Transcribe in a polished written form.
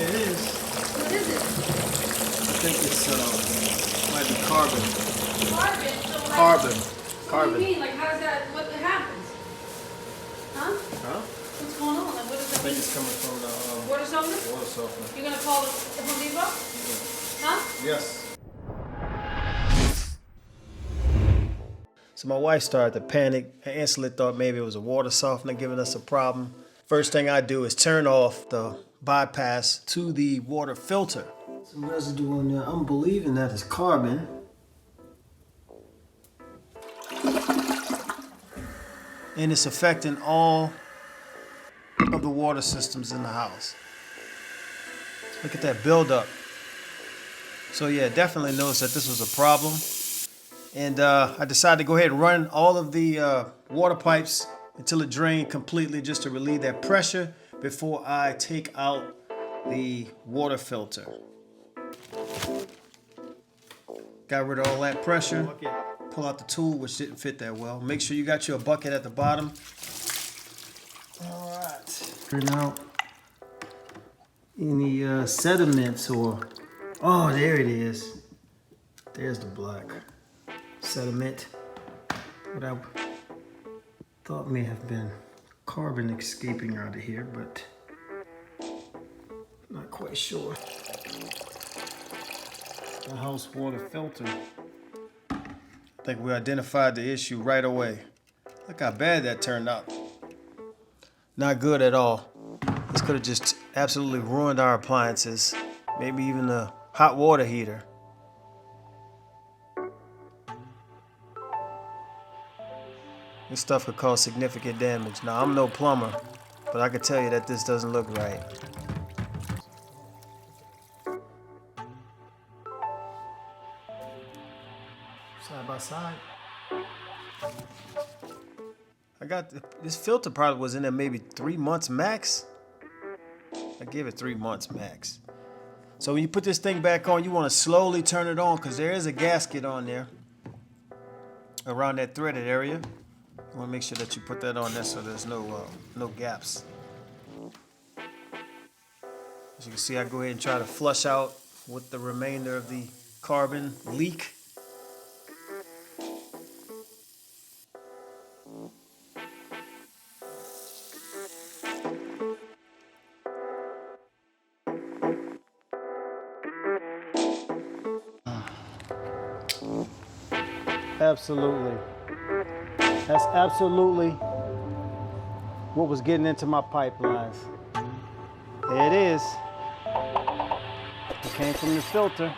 it is. What is it? I think it's might be carbon. Carbon? So like, Carbon. What Carbon. do you mean? Like, how does that, what happens? Huh? Huh? What's going on? Like, what does I that think mean? it's coming from the Water softener? water softener. You're gonna call the Home Depot? Huh? Yes. So my wife started to panic. I instantly thought maybe it was a water softener giving us a problem. First thing I do is turn off the bypass to the water filter. Some residue in there. I'm believing that is carbon. And it's affecting all of the water systems in the house. Look at that buildup. So yeah, definitely noticed that this was a problem. And I decided to go ahead and run all of the water pipes until it drained completely, just to relieve that pressure before I take out the water filter. Got rid of all that pressure. Pull out the tool, which didn't fit that well. Make sure you got your bucket at the bottom. All right. Bring out any sediments or, oh, there it is. There's the black sediment. What I thought may have been carbon escaping out of here, but not quite sure. The house water filter. I think we identified the issue right away. Look how bad that turned out. Not good at all. This could have just absolutely ruined our appliances, maybe even the hot water heater. This stuff could cause significant damage. Now, I'm no plumber, but I can tell you that this doesn't look right. Side by side. I got this filter probably was in there maybe 3 months max. I gave it 3 months max. So when you put this thing back on, you want to slowly turn it on because there is a gasket on there around that threaded area. You want to make sure that you put that on there so there's no gaps. As you can see, I go ahead and try to flush out with the remainder of the carbon leak. Absolutely. That's absolutely what was getting into my pipelines. There it is. It came from the filter.